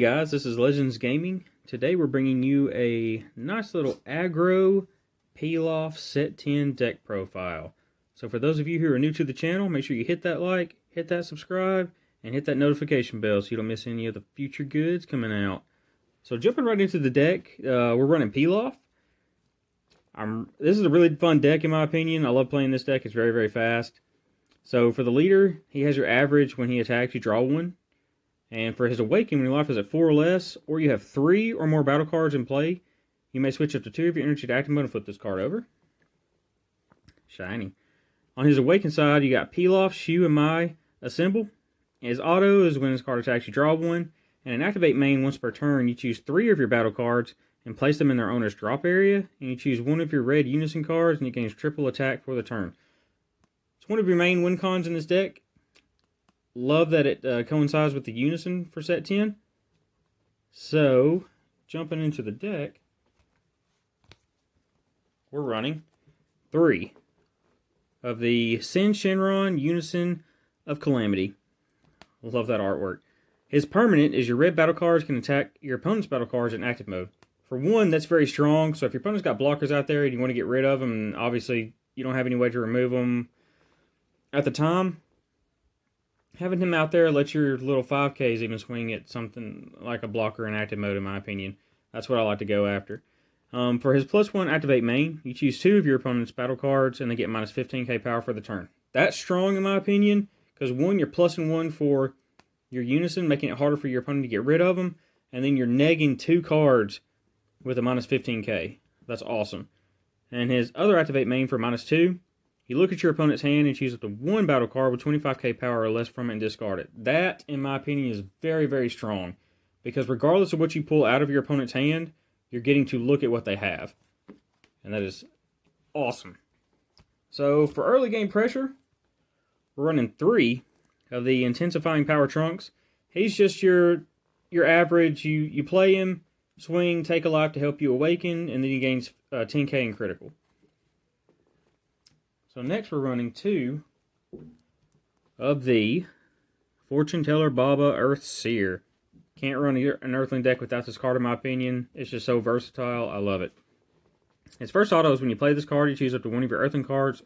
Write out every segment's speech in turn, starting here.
guys, this is Legends Gaming. Today we're bringing you a nice little Aggro Pilaf Set 10 deck profile. So for those of you who are new to the channel, make sure you hit that like, hit that subscribe, and hit that notification bell so you don't miss any of the future goods coming out. So jumping right into the deck, we're running Pilaf. This is a really fun deck in my opinion. I love playing this deck. It's very, very fast. So for the leader, he has your average. When he attacks, you draw one. And for his Awaken, when your life is at 4 or less, or you have 3 or more battle cards in play, you may switch up to 2 of your energy to active mode and flip this card over. Shiny. On his Awaken side, you got Pilaf, Shu, and Mai assemble. His auto is when his card attacks, you draw one. And an activate main once per turn, you choose 3 of your battle cards and place them in their owner's drop area. And you choose 1 of your red unison cards and it gains triple attack for the turn. It's one of your main win cons in this deck. Love that it coincides with the Unison for set 10. So, jumping into the deck, we're running 3 of the Sin Shenron Unison of Calamity. Love that artwork. His permanent is your red battle cards can attack your opponent's battle cards in active mode. For one, that's very strong, so if your opponent's got blockers out there and you want to get rid of them, and obviously you don't have any way to remove them at the time, having him out there lets your little 5Ks even swing at something like a blocker in active mode, in my opinion. That's what I like to go after. For his +1 activate main, you choose 2 of your opponent's battle cards, and they get minus 15k power for the turn. That's strong, in my opinion, because one, you're +1 for your Unison, making it harder for your opponent to get rid of them, and then you're negging 2 cards with a minus 15k. That's awesome. And his other activate main for -2, you look at your opponent's hand and choose up to 1 battle card with 25k power or less from it and discard it. That, in my opinion, is very, very strong. Because regardless of what you pull out of your opponent's hand, you're getting to look at what they have. And that is awesome. So, for early game pressure, we're running 3 of the Intensifying Power Trunks. He's just your average. You play him, swing, take a life to help you awaken, and then he gains 10k in critical. So next we're running 2 of the Fortune Teller Baba Earth Seer. Can't run an Earthling deck without this card in my opinion. It's just so versatile. I love it. Its first auto is when you play this card, you choose up to 1 of your Earthling cards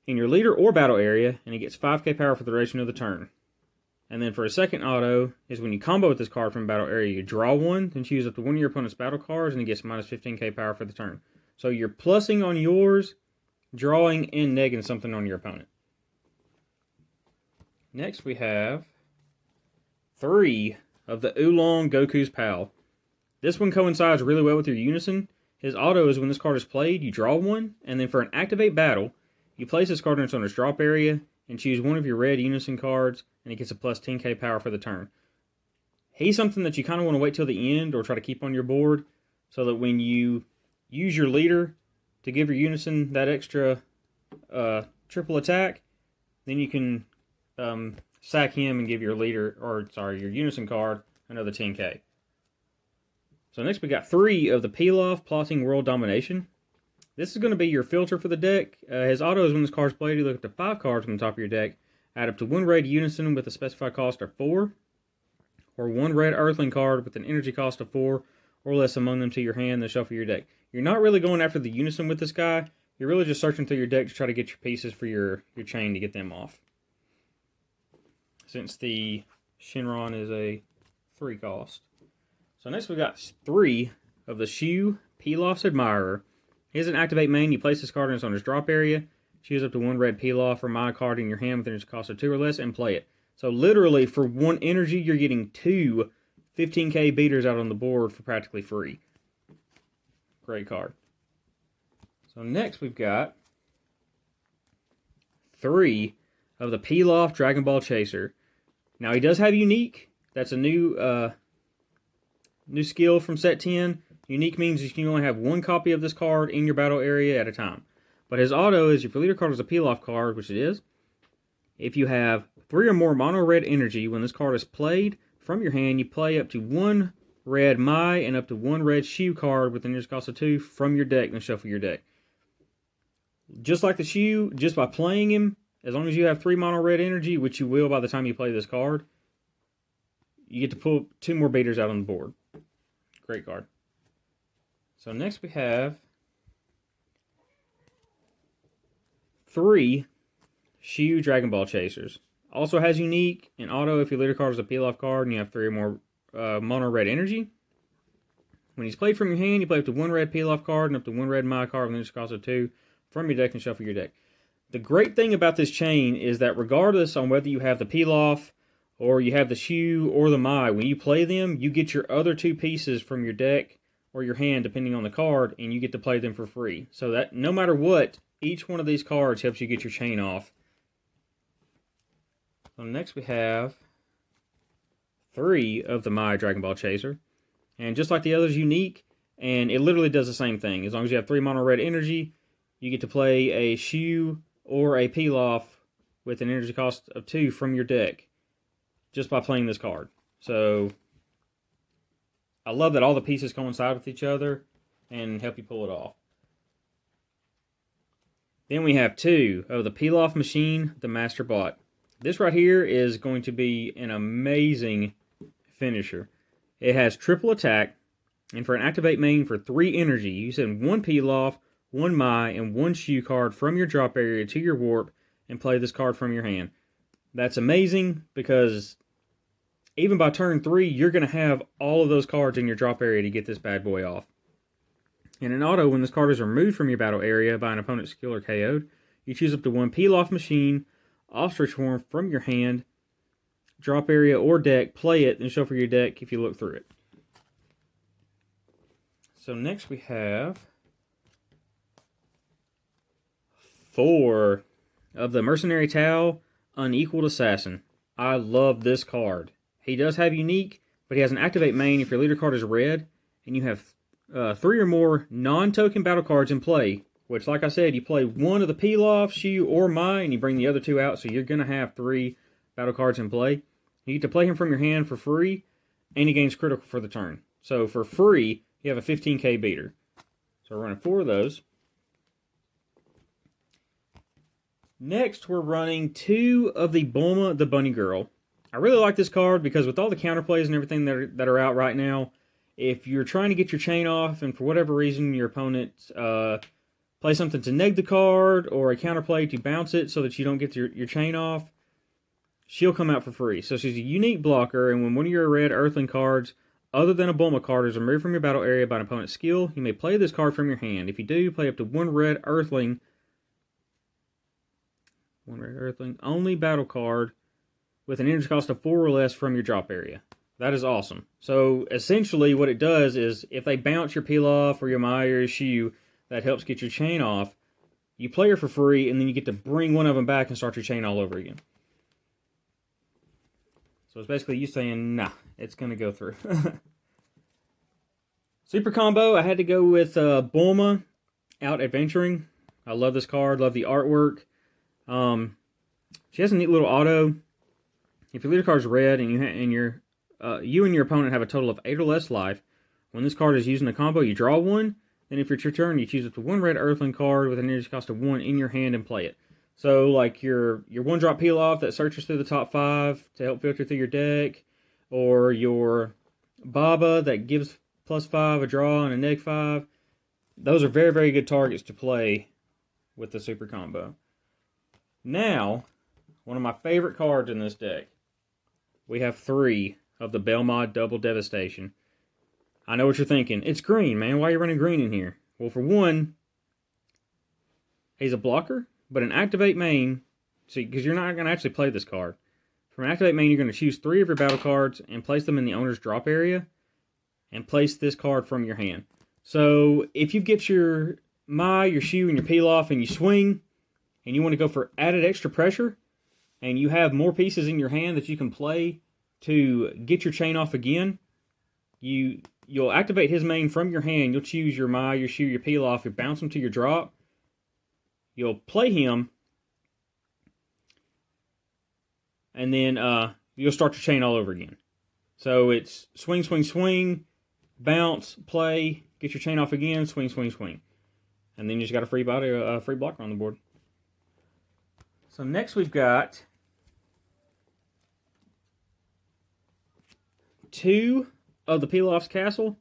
in your leader or battle area, and it gets 5k power for the duration of the turn. And then for a second auto is when you combo with this card from battle area, you draw 1, then choose up to 1 of your opponent's battle cards, and it gets minus 15k power for the turn. So you're plussing on yours, drawing and negging something on your opponent. Next we have 3 of the Oolong Goku's Pal. This one coincides really well with your Unison. His auto is when this card is played, you draw 1, and then for an activate battle, you place this card in its owner's drop area and choose 1 of your red Unison cards, and it gets a plus 10k power for the turn. He's something that you kind of want to wait till the end or try to keep on your board so that when you use your leader to give your Unison that extra triple attack, then you can sack him and give your leader, your Unison card another 10k. So next we got 3 of the Pilaf Plotting World Domination. This is going to be your filter for the deck. His auto is when this card is played, you look up to 5 cards from the top of your deck, add up to 1 red Unison with a specified cost of 4, or 1 red Earthling card with an energy cost of 4 or less among them to your hand, then shuffle your deck. You're not really going after the Unison with this guy. You're really just searching through your deck to try to get your pieces for your chain to get them off. Since the Shenron is a 3 cost. So next we got 3 of the Shu Pilaf's Admirer. He has an activate main. You place this card in its owner's drop area. Choose up to 1 red Pilaf or my card in your hand with an energy cost of 2 or less and play it. So literally for 1 energy, you're getting 2 15k beaters out on the board for practically free. Great card. So next we've got 3 of the Pilaf Dragon Ball Chaser. Now he does have Unique. That's a new skill from set 10. Unique means you can only have 1 copy of this card in your battle area at a time. But his auto is if your leader card is a Pilaf card, which it is, if you have 3 or more mono red energy when this card is played from your hand, you play up to 1 red Mai and up to 1 red Shu card with an energy cost of 2 from your deck, then shuffle your deck. Just like the Shu, just by playing him, as long as you have 3 mono red energy, which you will by the time you play this card, you get to pull 2 more beaters out on the board. Great card. So next we have 3 Shu Dragon Ball Chasers. Also has unique and auto if your leader card is a Pilaf card and you have 3 or more mono red energy. When he's played from your hand, you play up to 1 red Pilaf card and up to 1 red Maya card with an energy cost of 2 from your deck and shuffle your deck. The great thing about this chain is that regardless on whether you have the Pilaf or you have the Shu or the Mai, when you play them, you get your other 2 pieces from your deck or your hand, depending on the card, and you get to play them for free. So that no matter what, each one of these cards helps you get your chain off. So next we have 3 of the Mai Dragon Ball Chaser. And just like the others, unique, and it literally does the same thing. As long as you have 3 mono red energy, you get to play a Shu or a Pilaf with an energy cost of 2 from your deck just by playing this card. So I love that all the pieces coincide with each other and help you pull it off. Then we have 2 of the Pilaf Machine, the Master Bot. This right here is going to be an amazing finisher. It has triple attack, and for an activate main for 3 energy, you send 1 Pilaf, 1 Mai, and 1 Shu card from your drop area to your warp and play this card from your hand. That's amazing because even by turn 3, you're going to have all of those cards in your drop area to get this bad boy off. In an auto, when this card is removed from your battle area by an opponent's skill or KO'd, you choose up to 1 Pilaf Machine, Ostrich form from your hand, drop area or deck, play it, and shuffle your deck if you look through it. So next we have 4 of the Mercenary Tau, Unequaled Assassin. I love this card. He does have unique, but he has an activate main if your leader card is red, and you have 3 or more non-token battle cards in play, which, like I said, you play 1 of the Pilaf, Shu, or Mai, and you bring the other 2 out, so you're going to have 3 battle cards in play. You get to play him from your hand for free, and he gains critical for the turn. So for free, you have a 15k beater. So we're running 4 of those. Next, we're running 2 of the Bulma, the Bunny Girl. I really like this card because with all the counterplays and everything that are out right now, if you're trying to get your chain off and for whatever reason your opponent play something to neg the card or a counterplay to bounce it so that you don't get your chain off, she'll come out for free. So she's a unique blocker, and when one of your red Earthling cards other than a Bulma card is removed from your battle area by an opponent's skill, you may play this card from your hand. If you do, play up to 1 red Earthling, only battle card with an energy cost of 4 or less from your drop area. That is awesome. So essentially what it does is if they bounce your Pilaf or your Mai or your Shu, that helps get your chain off. You play her for free, and then you get to bring one of them back and start your chain all over again. So it's basically you saying, nah, it's going to go through. Super combo, I had to go with Bulma, Out Adventuring. I love this card, love the artwork. She has a neat little auto. If your leader card is red and you and your opponent have a total of 8 or less life, when this card is used in a combo, you draw 1. Then if it's your turn, you choose up to 1 red Earthling card with an energy cost of 1 in your hand and play it. So like your 1-drop Pilaf that searches through the top 5 to help filter through your deck, or your Baba that gives +5 a draw and a -5. Those are very, very good targets to play with the super combo. Now, one of my favorite cards in this deck. We have 3 of the Belmod Double Devastation. I know what you're thinking. It's green, man. Why are you running green in here? Well, for one, he's a blocker, but an activate main, see, because you're not going to actually play this card. From an activate main, you're going to choose 3 of your battle cards and place them in the owner's drop area and place this card from your hand. So if you get your Mai, your Shu, and your Pilaf and you swing and you want to go for added extra pressure and you have more pieces in your hand that you can play to get your chain off again, you'll activate his main from your hand. You'll choose your Mai, your Shu, your Pilaf, you bounce them to your drop. You'll play him, and then you'll start your chain all over again. So it's swing, swing, swing, bounce, play, get your chain off again, swing, swing, swing. And then you just got a free blocker on the board. So next we've got 2 of the Pilaf's Castle.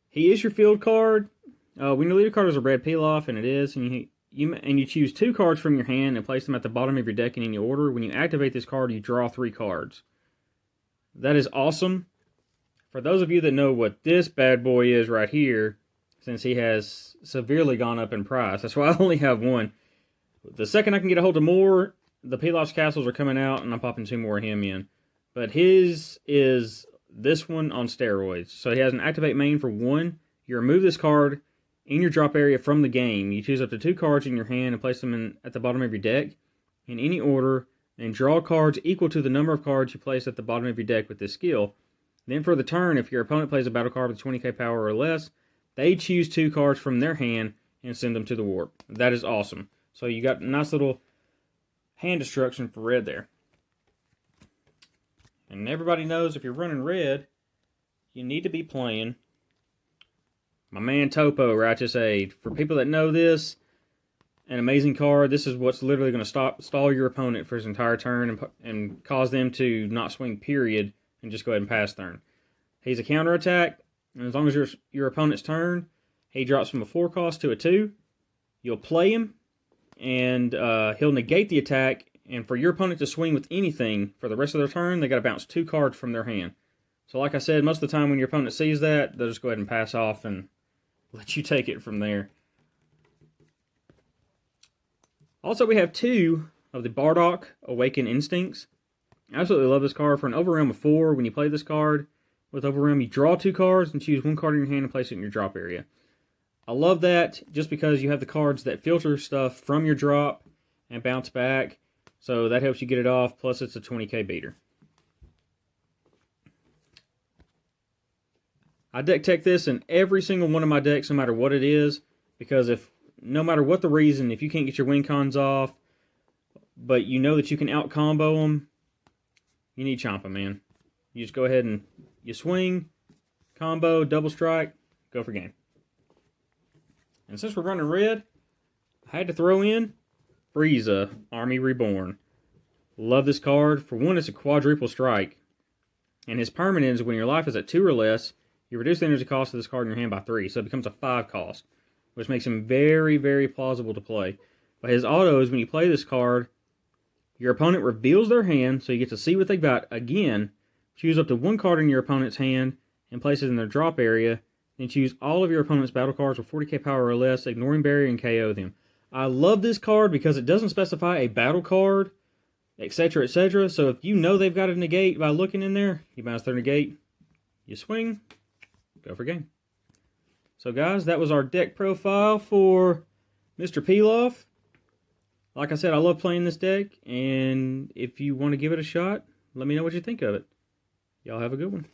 He is your field card. When your leader card is a red Pilaf, and it is, and you choose 2 cards from your hand and place them at the bottom of your deck in any order. When you activate this card, you draw 3 cards. That is awesome. For those of you that know what this bad boy is right here, since he has severely gone up in price, that's why I only have 1. The second I can get a hold of more, the Pilaf's Castles are coming out, and I'm popping 2 more of him in. But his is this one on steroids. So he has an activate main for 1. You remove this card in your drop area from the game. You choose up to 2 cards in your hand and place them at the bottom of your deck in any order, and draw cards equal to the number of cards you place at the bottom of your deck with this skill. Then for the turn, if your opponent plays a battle card with 20k power or less, they choose 2 cards from their hand and send them to the warp. That is awesome. So you got a nice little hand destruction for red there. And everybody knows if you're running red, you need to be playing my man Topo, Righteous Aid. For people that know this, an amazing card. This is what's literally going to stall your opponent for his entire turn and cause them to not swing, period, and just go ahead and pass turn. He's a counterattack, and as long as your opponent's turn, he drops from a 4 cost to a 2. You'll play him, and he'll negate the attack, and for your opponent to swing with anything for the rest of their turn, they got to bounce 2 cards from their hand. So like I said, most of the time when your opponent sees that, they'll just go ahead and pass off and let you take it from there. Also, we have 2 of the Bardock Awaken Instincts. I absolutely love this card. For an overrealm of 4, when you play this card, with overrealm, you draw 2 cards and choose 1 card in your hand and place it in your drop area. I love that just because you have the cards that filter stuff from your drop and bounce back. So that helps you get it off, plus it's a 20k beater. I deck tech this in every single one of my decks, no matter what it is, because no matter what the reason, if you can't get your win cons off, but you know that you can out-combo them, you need Champa, man. You just go ahead and you swing, combo, double strike, go for game. And since we're running red, I had to throw in Frieza, Army Reborn. Love this card. For 1, it's a quadruple strike. And his permanent is when your life is at 2 or less, you reduce the energy cost of this card in your hand by 3. So it becomes a 5 cost, which makes him very, very plausible to play. But his auto is when you play this card, your opponent reveals their hand, so you get to see what they got again. Choose up to 1 card in your opponent's hand and place it in their drop area. Then choose all of your opponent's battle cards with 40k power or less, ignoring barrier, and KO them. I love this card because it doesn't specify a battle card, etc., etc. So if you know they've got a negate by looking in there, you bounce their negate, you swing, go for game. So guys, that was our deck profile for Mr. Pilaf. Like I said, I love playing this deck, and if you want to give it a shot, let me know what you think of it. Y'all have a good one.